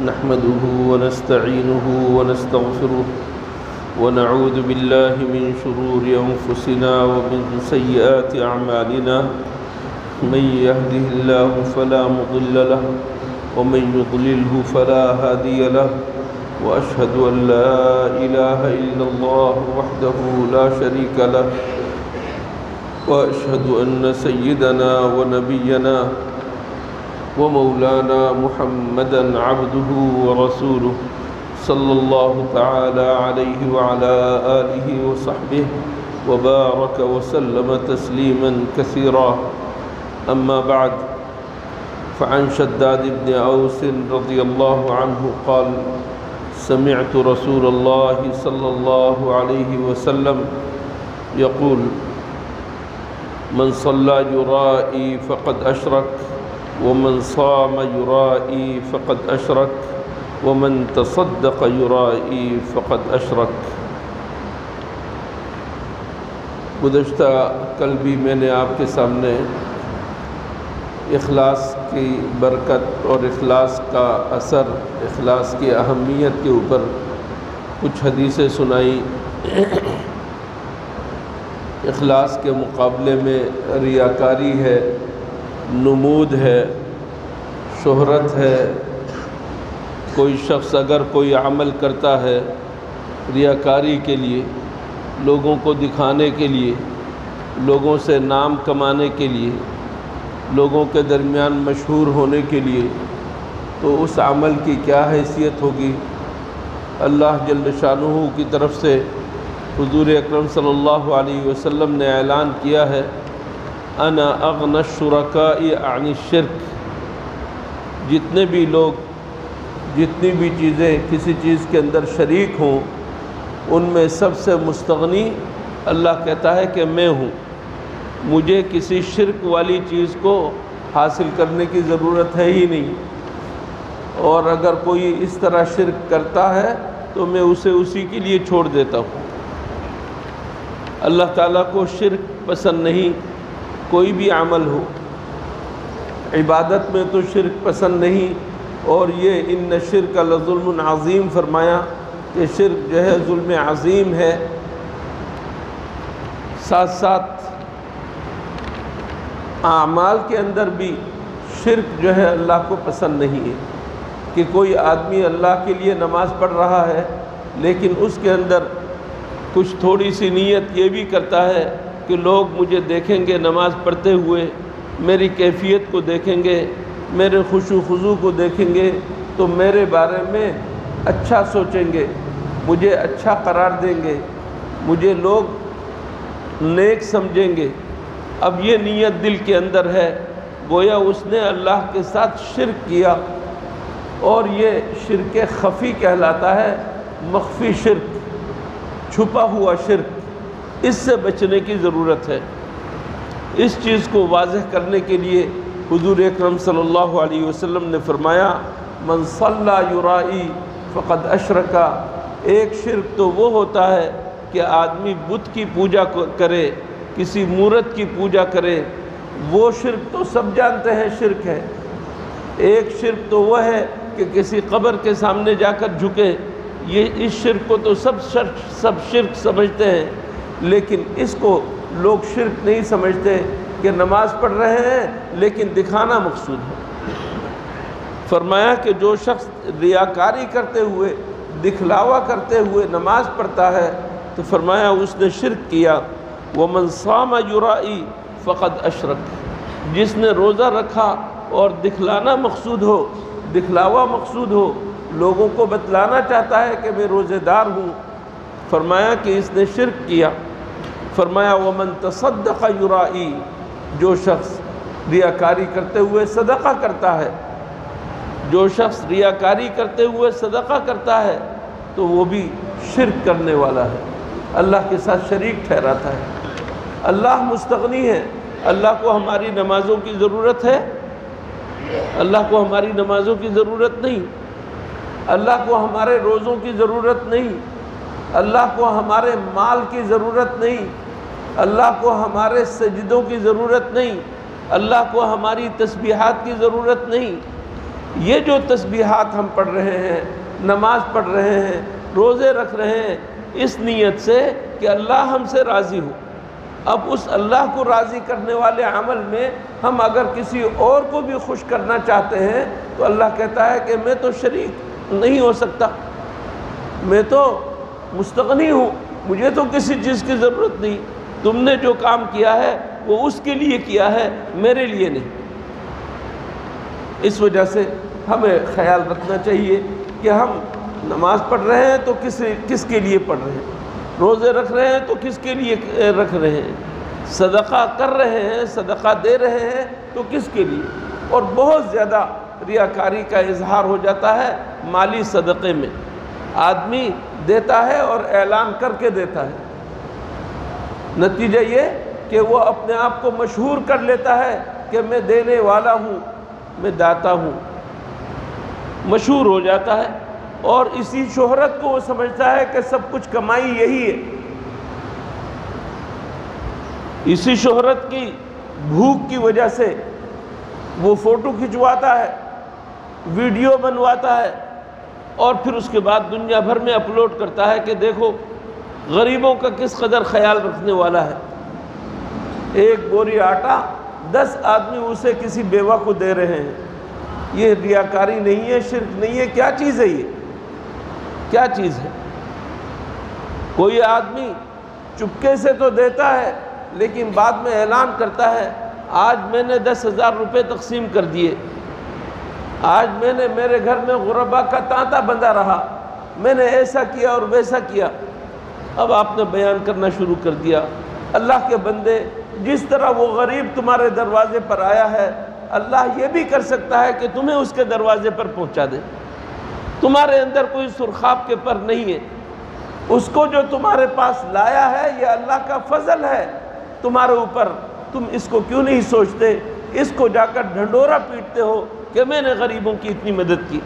نحمده ونستعينه ونستغفره ونعوذ بالله من شرور أنفسنا ومن سيئات أعمالنا من يهده الله فلا مضل له ومن يضلله فلا هادي له وأشهد أن لا إله إلا الله وحده لا شريك له وأشهد أن سيدنا ونبينا ومولانا محمدا عبده ورسوله صلى الله تعالى عليه وعلى آله وصحبه وبارك وسلم تسليما كثيرا أما بعد فعن شداد بن أوس رضي الله عنه قال سمعت رسول الله صلى الله عليه وسلم يقول من صلى يرائي فقد أشرك ومن صام يرائي فقد أشرك ومن تصدق يرائي فقد أشرك۔ گزشتہ کل بھی میں نے آپ کے سامنے اخلاص کی برکت اور اخلاص کا اثر، اخلاص کی اہمیت کے اوپر کچھ حدیثیں سنائی۔ اخلاص کے مقابلے میں ریاکاری ہے، نمود ہے، شہرت ہے۔ کوئی شخص اگر کوئی عمل کرتا ہے ریاکاری کے لیے، لوگوں کو دکھانے کے لیے، لوگوں سے نام کمانے کے لیے، لوگوں کے درمیان مشہور ہونے کے لیے، تو اس عمل کی کیا حیثیت ہوگی؟ اللہ جل شانہ کی طرف سے حضور اکرم صلی اللہ علیہ وسلم نے اعلان کیا ہے انا اغنی الشرکاء عن الشرک۔ جتنے بھی لوگ، جتنی بھی چیزیں کسی چیز کے اندر شریک ہوں، ان میں سب سے مستغنی اللہ کہتا ہے کہ میں ہوں، مجھے کسی شرک والی چیز کو حاصل کرنے کی ضرورت ہے ہی نہیں، اور اگر کوئی اس طرح شرک کرتا ہے تو میں اسے اسی کے لیے چھوڑ دیتا ہوں۔ اللہ تعالیٰ کو شرک پسند نہیں، کوئی بھی عمل ہو، عبادت میں تو شرک پسند نہیں، اور یہ ان الشرک لظلم عظیم فرمایا کہ شرک جو ہے ظلم عظیم ہے۔ ساتھ ساتھ اعمال کے اندر بھی شرک جو ہے اللہ کو پسند نہیں ہے، کہ کوئی آدمی اللہ کے لیے نماز پڑھ رہا ہے لیکن اس کے اندر کچھ تھوڑی سی نیت یہ بھی کرتا ہے کہ لوگ مجھے دیکھیں گے نماز پڑھتے ہوئے، میری کیفیت کو دیکھیں گے، میرے خشوع و خضوع کو دیکھیں گے تو میرے بارے میں اچھا سوچیں گے، مجھے اچھا قرار دیں گے، مجھے لوگ نیک سمجھیں گے۔ اب یہ نیت دل کے اندر ہے، گویا اس نے اللہ کے ساتھ شرک کیا، اور یہ شرک خفی کہلاتا ہے، مخفی شرک، چھپا ہوا شرک۔ اس سے بچنے کی ضرورت ہے۔ اس چیز کو واضح کرنے کے لیے حضور اکرم صلی اللہ علیہ وسلم نے فرمایا من صلی یرائی فقد اشرکا۔ ایک شرک تو وہ ہوتا ہے کہ آدمی بت کی پوجا کرے، کسی مورت کی پوجا کرے، وہ شرک تو سب جانتے ہیں شرک ہے۔ ایک شرک تو وہ ہے کہ کسی قبر کے سامنے جا کر جھکے، یہ اس شرک کو تو سب شرک سمجھتے ہیں، لیکن اس کو لوگ شرک نہیں سمجھتے کہ نماز پڑھ رہے ہیں لیکن دکھانا مقصود ہے۔ فرمایا کہ جو شخص ریاکاری کرتے ہوئے، دکھلاوا کرتے ہوئے نماز پڑھتا ہے تو فرمایا اس نے شرک کیا۔ وَمَنْ صَامَ يُرَائِي فَقَدْ أَشْرَكَ۔ جس نے روزہ رکھا اور دکھلانا مقصود ہو، دکھلاوا مقصود ہو، لوگوں کو بتلانا چاہتا ہے کہ میں روزے دار ہوں، فرمایا کہ اس نے شرک کیا۔ فرمایا وَمَنْ تَصَدَّقَ يُرَائِي۔ جو شخص ریاکاری کرتے ہوئے صدقہ کرتا ہے، جو شخص ریاکاری کرتے ہوئے صدقہ کرتا ہے تو وہ بھی شرک کرنے والا ہے، اللہ کے ساتھ شریک ٹھہراتا ہے۔ اللہ مستغنی ہے، اللہ کو ہماری نمازوں کی ضرورت ہے؟ اللہ کو ہماری نمازوں کی ضرورت نہیں، اللہ کو ہمارے روزوں کی ضرورت نہیں، اللہ کو ہمارے مال کی ضرورت نہیں، اللہ کو ہمارے سجدوں کی ضرورت نہیں، اللہ کو ہماری تسبیحات کی ضرورت نہیں۔ یہ جو تسبیحات ہم پڑھ رہے ہیں، نماز پڑھ رہے ہیں، روزے رکھ رہے ہیں، اس نیت سے کہ اللہ ہم سے راضی ہو۔ اب اس اللہ کو راضی کرنے والے عمل میں ہم اگر کسی اور کو بھی خوش کرنا چاہتے ہیں تو اللہ کہتا ہے کہ میں تو شریک نہیں ہو سکتا، میں تو مستغنی ہوں، مجھے تو کسی چیز کی ضرورت نہیں، تم نے جو کام کیا ہے وہ اس کے لیے کیا ہے، میرے لیے نہیں۔ اس وجہ سے ہمیں خیال رکھنا چاہیے کہ ہم نماز پڑھ رہے ہیں تو کس کے لیے پڑھ رہے ہیں، روزے رکھ رہے ہیں تو کس کے لیے رکھ رہے ہیں، صدقہ کر رہے ہیں، صدقہ دے رہے ہیں تو کس کے لیے۔ اور بہت زیادہ ریاکاری کا اظہار ہو جاتا ہے مالی صدقے میں، آدمی دیتا ہے اور اعلان کر کے دیتا ہے، نتیجہ یہ کہ وہ اپنے آپ کو مشہور کر لیتا ہے کہ میں دینے والا ہوں، میں داتا ہوں، مشہور ہو جاتا ہے، اور اسی شہرت کو وہ سمجھتا ہے کہ سب کچھ کمائی یہی ہے۔ اسی شہرت کی بھوک کی وجہ سے وہ فوٹو کھنچواتا ہے، ویڈیو بنواتا ہے، اور پھر اس کے بعد دنیا بھر میں اپلوڈ کرتا ہے کہ دیکھو غریبوں کا کس قدر خیال رکھنے والا ہے۔ ایک بوری آٹا 10 آدمی اسے کسی بیوہ کو دے رہے ہیں۔ یہ ریاکاری نہیں ہے، شرک نہیں ہے، کیا چیز ہے؟ یہ کیا چیز ہے؟ کوئی آدمی چپکے سے تو دیتا ہے لیکن بعد میں اعلان کرتا ہے آج میں نے 10,000 روپے تقسیم کر دیے، آج میں نے میرے گھر میں غربا کا تانتا بندھا رہا، میں نے ایسا کیا اور ویسا کیا۔ اب آپ نے بیان کرنا شروع کر دیا۔ اللہ کے بندے، جس طرح وہ غریب تمہارے دروازے پر آیا ہے، اللہ یہ بھی کر سکتا ہے کہ تمہیں اس کے دروازے پر پہنچا دے۔ تمہارے اندر کوئی سرخاب کے پر نہیں ہے، اس کو جو تمہارے پاس لایا ہے یہ اللہ کا فضل ہے تمہارے اوپر، تم اس کو کیوں نہیں سوچتے؟ اس کو جا کر ڈھنڈورا پیٹتے ہو کہ میں نے غریبوں کی اتنی مدد کی،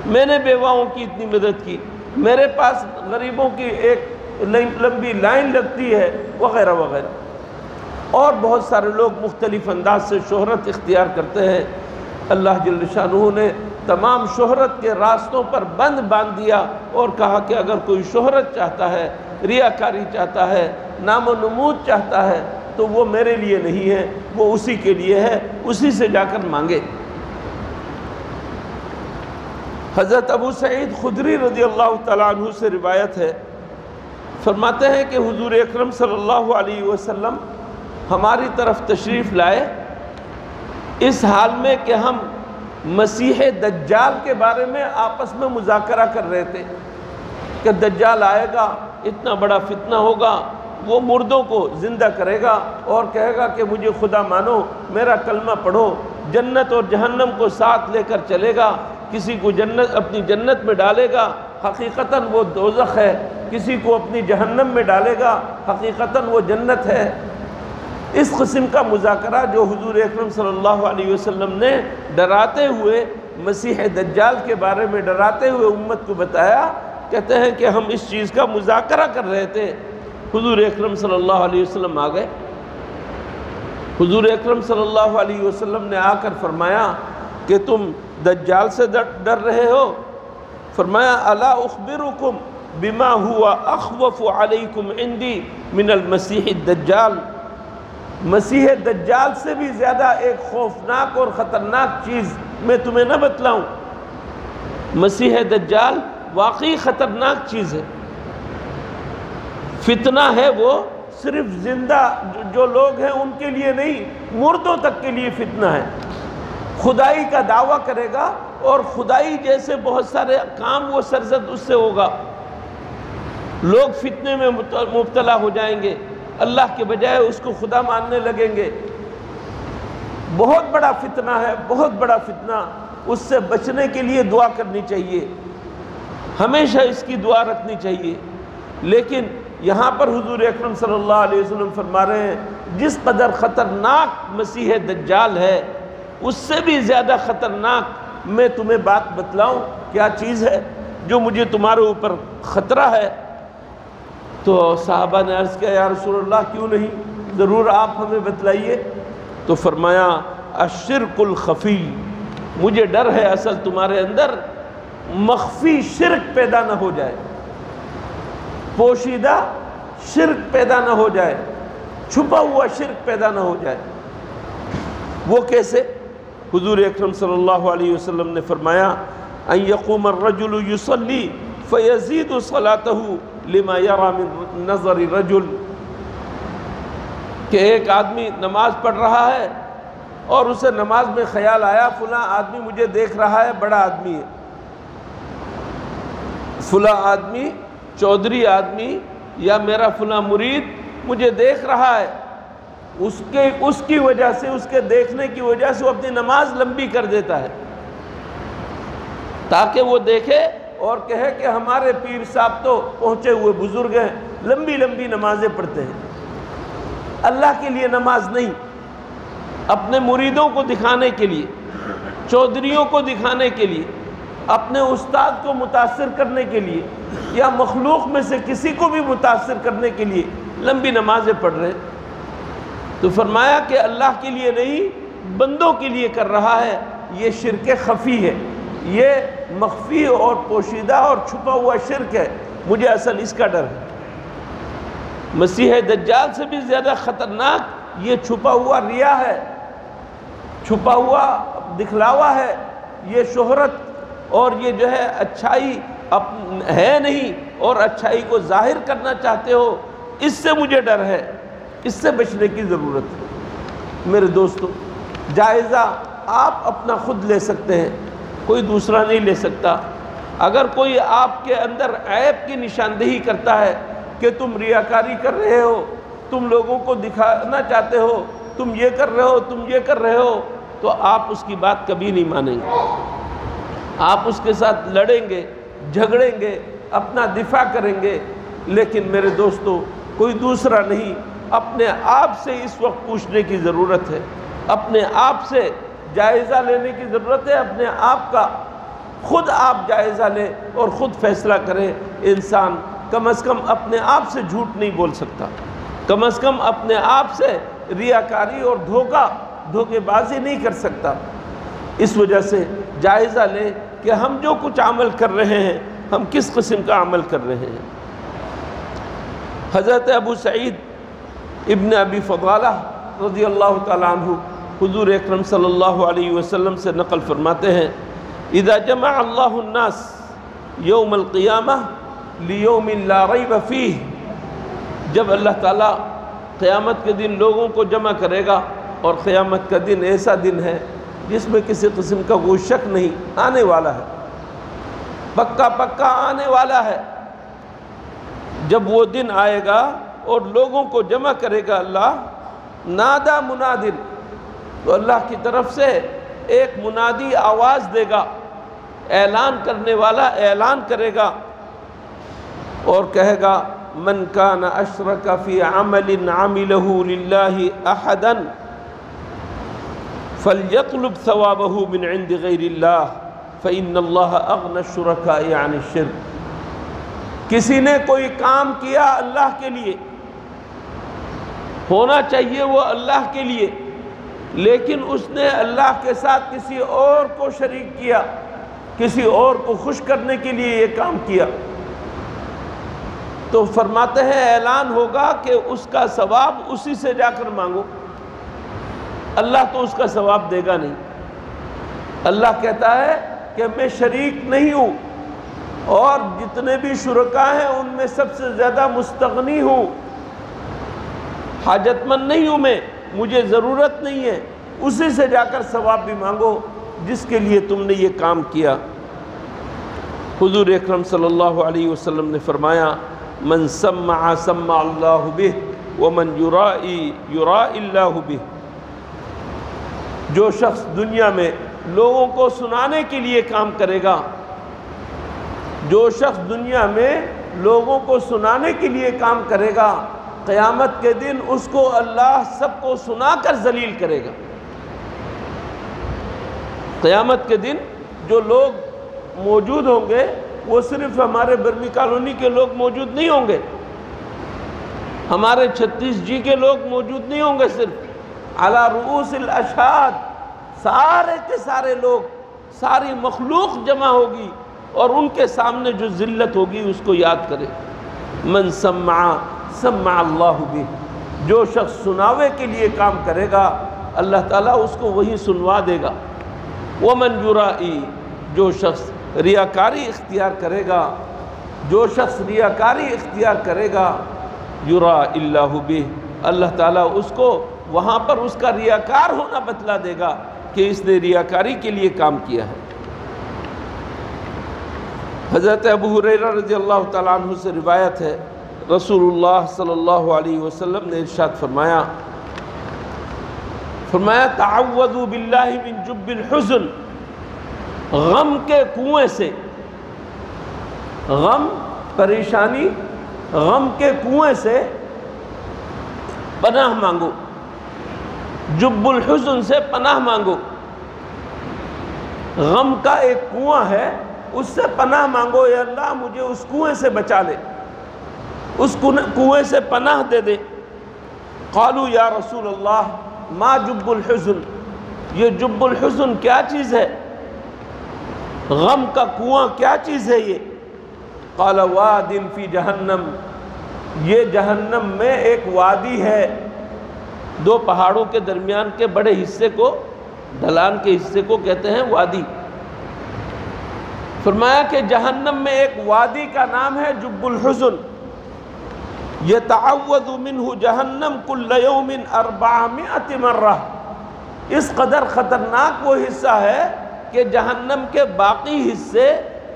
میں نے بیواؤں کی اتنی مدد کی، میرے پاس غریبوں کی ایک لمبی لائن لگتی ہے، وغیرہ وغیرہ۔ اور بہت سارے لوگ مختلف انداز سے شہرت اختیار کرتے ہیں۔ اللہ جل شانہ نے تمام شہرت کے راستوں پر بند باندھ دیا اور کہا کہ اگر کوئی شہرت چاہتا ہے، ریاکاری چاہتا ہے، نام و نمود چاہتا ہے تو وہ میرے لیے نہیں ہے، وہ اسی کے لیے ہے، اسی سے جا کر مانگے۔ حضرت ابو سعید خدری رضی اللہ تعالیٰ عنہ سے روایت ہے، فرماتے ہیں کہ حضور اکرم صلی اللہ علیہ وسلم ہماری طرف تشریف لائے اس حال میں کہ ہم مسیح دجال کے بارے میں آپس میں مذاکرہ کر رہے تھے کہ دجال آئے گا، اتنا بڑا فتنہ ہوگا، وہ مردوں کو زندہ کرے گا اور کہے گا کہ مجھے خدا مانو، میرا کلمہ پڑھو، جنت اور جہنم کو ساتھ لے کر چلے گا، کسی کو جنت اپنی جنت میں ڈالے گا، حقیقتاً وہ دوزخ ہے، کسی کو اپنی جہنم میں ڈالے گا، حقیقتاً وہ جنت ہے۔ اس قسم کا مذاکرہ جو حضور اکرم صلی اللہ علیہ وسلم نے ڈراتے ہوئے مسیح دجال کے بارے میں ڈراتے ہوئے امت کو بتایا، کہتے ہیں کہ ہم اس چیز کا مذاکرہ کر رہے تھے، حضور اکرم صلی اللہ علیہ وسلم آ گئے۔ حضور اکرم صلی اللہ علیہ وسلم نے آ کر فرمایا کہ تم دجال سے ڈر رہے ہو؟ فرمایا الا اخبرکم بما ہوا اخوف علیکم عندی من المسیح الدجال، مسیح دجال سے بھی زیادہ ایک خوفناک اور خطرناک چیز میں تمہیں نہ بتلاؤں؟ مسیح دجال واقعی خطرناک چیز ہے، فتنہ ہے، وہ صرف زندہ جو لوگ ہیں ان کے لیے نہیں، مردوں تک کے لیے فتنہ ہے۔ خدائی کا دعویٰ کرے گا اور خدائی جیسے بہت سارے کام وہ سرزد اس سے ہوگا، لوگ فتنے میں مبتلا ہو جائیں گے، اللہ کے بجائے اس کو خدا ماننے لگیں گے۔ بہت بڑا فتنہ ہے، بہت بڑا فتنہ، اس سے بچنے کے لیے دعا کرنی چاہیے، ہمیشہ اس کی دعا رکھنی چاہیے۔ لیکن یہاں پر حضور اکرم صلی اللہ علیہ وسلم فرما رہے ہیں جس قدر خطرناک مسیح دجال ہے اس سے بھی زیادہ خطرناک میں تمہیں بات بتلاؤں، کیا چیز ہے جو مجھے تمہارے اوپر خطرہ ہے؟ تو صحابہ نے عرض کیا یا رسول اللہ کیوں نہیں، ضرور آپ ہمیں بتلائیے۔ تو فرمایا الشرک الخفی، مجھے ڈر ہے اصل تمہارے اندر مخفی شرک پیدا نہ ہو جائے، پوشیدہ شرک پیدا نہ ہو جائے، چھپا ہوا شرک پیدا نہ ہو جائے۔ وہ کیسے؟ حضور اکرم صلی اللہ علیہ وسلم نے فرمایا ان یقوم الرجل یصلی فیزید صلاته لما یری من نظر الرجل، کہ ایک آدمی نماز پڑھ رہا ہے اور اسے نماز میں خیال آیا فلاں آدمی مجھے دیکھ رہا ہے، بڑا آدمی ہے، فلاں آدمی چودھری آدمی یا میرا فلاں مرید مجھے دیکھ رہا ہے، اس کی وجہ سے، اس کے دیکھنے کی وجہ سے وہ اپنی نماز لمبی کر دیتا ہے تاکہ وہ دیکھے اور کہے کہ ہمارے پیر صاحب تو پہنچے ہوئے بزرگ ہیں، لمبی لمبی نمازیں پڑھتے ہیں۔ اللہ کے لیے نماز نہیں، اپنے مریدوں کو دکھانے کے لیے، چودھریوں کو دکھانے کے لیے، اپنے استاد کو متاثر کرنے کے لیے یا مخلوق میں سے کسی کو بھی متاثر کرنے کے لیے لمبی نمازیں پڑھ رہے ہیں۔ تو فرمایا کہ اللہ کے لیے نہیں، بندوں کے لیے کر رہا ہے، یہ شرک خفی ہے، یہ مخفی اور پوشیدہ اور چھپا ہوا شرک ہے، مجھے اصل اس کا ڈر ہے۔ مسیح دجال سے بھی زیادہ خطرناک یہ چھپا ہوا ریا ہے، چھپا ہوا دکھلاوا ہے، یہ شہرت اور یہ جو ہے اچھائی ہے نہیں اور اچھائی کو ظاہر کرنا چاہتے ہو، اس سے مجھے ڈر ہے، اس سے بچنے کی ضرورت ہے۔ میرے دوستو، جائزہ آپ اپنا خود لے سکتے ہیں، کوئی دوسرا نہیں لے سکتا۔ اگر کوئی آپ کے اندر عیب کی نشاندہی کرتا ہے کہ تم ریاکاری کر رہے ہو، تم لوگوں کو دکھانا چاہتے ہو، تم یہ کر رہے ہو، تم یہ کر رہے ہو، تو آپ اس کی بات کبھی نہیں مانیں گے، آپ اس کے ساتھ لڑیں گے، جھگڑیں گے، اپنا دفاع کریں گے۔ لیکن میرے دوستو، کوئی دوسرا نہیں، اپنے آپ سے اس وقت پوچھنے کی ضرورت ہے، اپنے آپ سے جائزہ لینے کی ضرورت ہے، اپنے آپ کا خود آپ جائزہ لیں اور خود فیصلہ کریں۔ انسان کم از کم اپنے آپ سے جھوٹ نہیں بول سکتا، کم از کم اپنے آپ سے ریاکاری اور دھوکے بازی نہیں کر سکتا۔ اس وجہ سے جائزہ لیں کہ ہم جو کچھ عمل کر رہے ہیں، ہم کس قسم کا عمل کر رہے ہیں۔ حضرت ابو سعید ابن ابی فضالہ رضی اللہ تعالیٰ عنہ حضور اکرم صلی اللہ علیہ وسلم سے نقل فرماتے ہیں اذا جمع اللہ الناس یوم القیامہ لیوم لا ریب فیہ، جب اللہ تعالیٰ قیامت کے دن لوگوں کو جمع کرے گا، اور قیامت کا دن ایسا دن ہے جس میں کسی قسم کا کوئی شک نہیں، آنے والا ہے، پکا آنے والا ہے۔ جب وہ دن آئے گا اور لوگوں کو جمع کرے گا اللہ، نادا منادن، تو اللہ کی طرف سے ایک منادی آواز دے گا، اعلان کرنے والا اعلان کرے گا اور کہے گا من کان اشرک فی عمل عملہ للہ احدا فلیطلب ثوابہ من عند غیر اللہ فإن اللہ اغنى الشرکاء عن الشرک۔ کسی نے کوئی کام کیا اللہ کے لیے، ہونا چاہیے وہ اللہ کے لیے، لیکن اس نے اللہ کے ساتھ کسی اور کو شریک کیا، کسی اور کو خوش کرنے کے لیے یہ کام کیا، تو فرماتے ہیں اعلان ہوگا کہ اس کا ثواب اسی سے جا کر مانگو، اللہ تو اس کا ثواب دے گا نہیں۔ اللہ کہتا ہے کہ میں شریک نہیں ہوں، اور جتنے بھی شرکاء ہیں ان میں سب سے زیادہ مستغنی ہوں، حاجت مند نہیں ہوں میں، مجھے ضرورت نہیں ہے، اسی سے جا کر ثواب بھی مانگو جس کے لیے تم نے یہ کام کیا۔ حضور اکرم صلی اللہ علیہ وسلم نے فرمایا من سمع سمع اللہ بہ ومن یرائی یرائی اللہ بہ، جو شخص دنیا میں لوگوں کو سنانے کے لیے کام کرے گا، جو شخص دنیا میں لوگوں کو سنانے کے لیے کام کرے گا، قیامت کے دن اس کو اللہ سب کو سنا کر ذلیل کرے گا۔ قیامت کے دن جو لوگ موجود ہوں گے وہ صرف ہمارے برمی کالونی کے لوگ موجود نہیں ہوں گے، ہمارے 36G کے لوگ موجود نہیں ہوں گے، صرف علی رؤوس الاشہاد، سارے کے سارے لوگ ساری مخلوق جمع ہوگی اور ان کے سامنے جو ذلت ہوگی اس کو یاد کرے۔ من سمع سمع اللہ بہ، جو شخص سناوے کے لیے کام کرے گا اللہ تعالیٰ اس کو وہی سنوا دے گا۔ ومن یرائی، جو شخص ریاکاری اختیار کرے گا، جو شخص ریاکاری اختیار کرے گا، یرا اللہ بہ، اللہ تعالیٰ اس کو وہاں پر اس کا ریاکار ہونا بتلا دے گا کہ اس نے ریاکاری کے لیے کام کیا ہے۔ حضرت ابو ہریرہ رضی اللہ تعالیٰ عنہ سے روایت ہے، رسول اللہ صلی اللہ علیہ وسلم نے ارشاد فرمایا تعوذوا باللہ من جب الحزن، غم کے کنویں سے، غم پریشانی، غم کے کنویں سے پناہ مانگو، جب الحزن سے پناہ مانگو۔ غم کا ایک کنواں ہے، اس سے پناہ مانگو، اے اللہ مجھے اس کنویں سے بچا لے، اس کنویں سے پناہ دے دے۔ قالوا یا رسول اللہ ما جب الحزن، یہ جب الحزن کیا چیز ہے، غم کا کنواں کیا چیز ہے یہ؟ قال واد فی جہنم، یہ جہنم میں ایک وادی ہے، دو پہاڑوں کے درمیان کے بڑے حصے کو، ڈھلان کے حصے کو کہتے ہیں وادی۔ فرمایا کہ جہنم میں ایک وادی کا نام ہے جب الحزن، یتعوذ منہ جہنم کل یوم 400 مرہ، اس قدر خطرناک وہ حصہ ہے کہ جہنم کے باقی حصے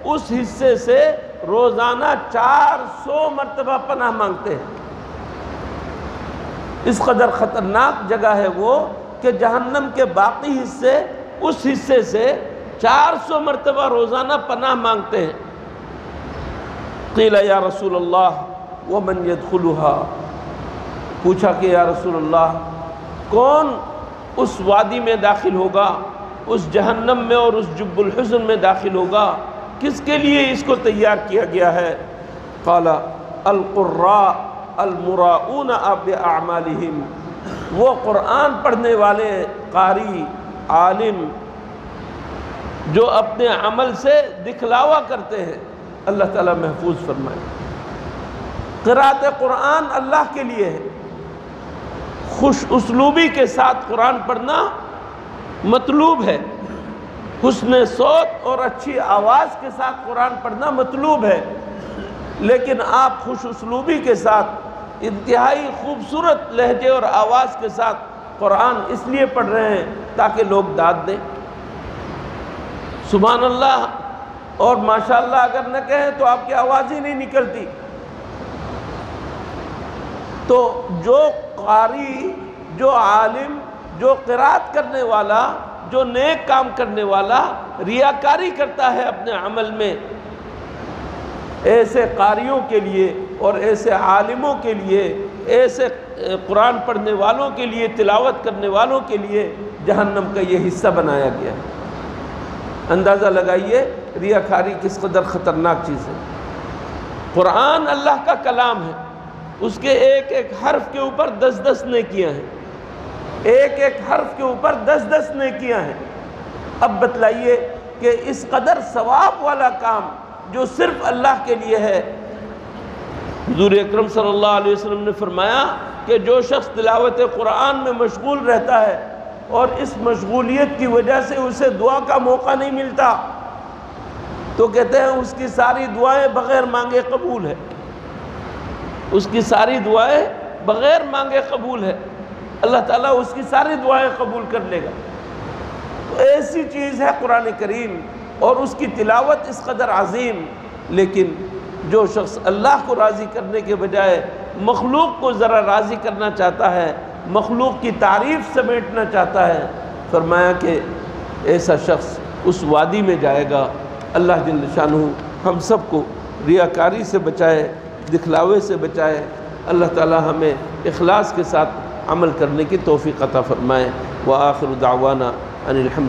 اس حصے سے روزانہ 400 مرتبہ پناہ مانگتے ہیں۔ اس قدر خطرناک جگہ ہے وہ کہ جہنم کے باقی حصے اس حصے سے 400 مرتبہ روزانہ پناہ مانگتے ہیں۔ قیل یا رسول اللہ ومن يدخلها، پوچھا کہ یا رسول اللہ کون اس وادی میں داخل ہوگا، اس جہنم میں اور اس جب الحزن میں داخل ہوگا، کس کے لیے اس کو تیار کیا گیا ہے؟ قال القراء المراؤون باعمالہم، وہ قرآن پڑھنے والے قاری عالم جو اپنے عمل سے دکھلاوا کرتے ہیں، اللہ تعالیٰ محفوظ فرمائے۔ قرأت قرآن اللہ کے لیے ہے، خوش اسلوبی کے ساتھ قرآن پڑھنا مطلوب ہے، حسن صوت اور اچھی آواز کے ساتھ قرآن پڑھنا مطلوب ہے، لیکن آپ خوش اسلوبی کے ساتھ انتہائی خوبصورت لہجے اور آواز کے ساتھ قرآن اس لیے پڑھ رہے ہیں تاکہ لوگ داد دیں، سبحان اللہ اور ماشاءاللہ اگر نہ کہیں تو آپ کی آواز ہی نہیں نکلتی۔ تو جو قاری، جو عالم، جو قرات کرنے والا، جو نیک کام کرنے والا ریاکاری کرتا ہے اپنے عمل میں، ایسے قاریوں کے لیے اور ایسے عالموں کے لیے، ایسے قرآن پڑھنے والوں کے لیے، تلاوت کرنے والوں کے لیے جہنم کا یہ حصہ بنایا گیا ہے۔ اندازہ لگائیے ریاکاری کس قدر خطرناک چیز ہے۔ قرآن اللہ کا کلام ہے، اس کے ایک ایک حرف کے اوپر 10 نیکیاں ہیں، ایک ایک حرف کے اوپر 10 نیکیاں ہیں۔ اب بتلائیے کہ اس قدر ثواب والا کام جو صرف اللہ کے لیے ہے، حضور اکرم صلی اللہ علیہ وسلم نے فرمایا کہ جو شخص تلاوت قرآن میں مشغول رہتا ہے اور اس مشغولیت کی وجہ سے اسے دعا کا موقع نہیں ملتا، تو کہتے ہیں اس کی ساری دعائیں بغیر مانگے قبول ہے، اس کی ساری دعائیں بغیر مانگے قبول ہے، اللہ تعالیٰ اس کی ساری دعائیں قبول کر لے گا۔ تو ایسی چیز ہے قرآن کریم اور اس کی تلاوت اس قدر عظیم، لیکن جو شخص اللہ کو راضی کرنے کے بجائے مخلوق کو ذرا راضی کرنا چاہتا ہے، مخلوق کی تعریف سمیٹنا چاہتا ہے، فرمایا کہ ایسا شخص اس وادی میں جائے گا۔ اللہ جل شانہ ہم سب کو ریاکاری سے بچائے، دکھلاوے سے بچائے، اللہ تعالی ہمیں اخلاص کے ساتھ عمل کرنے کی توفیق عطا فرمائے۔ وآخر دعوانا ان الحمد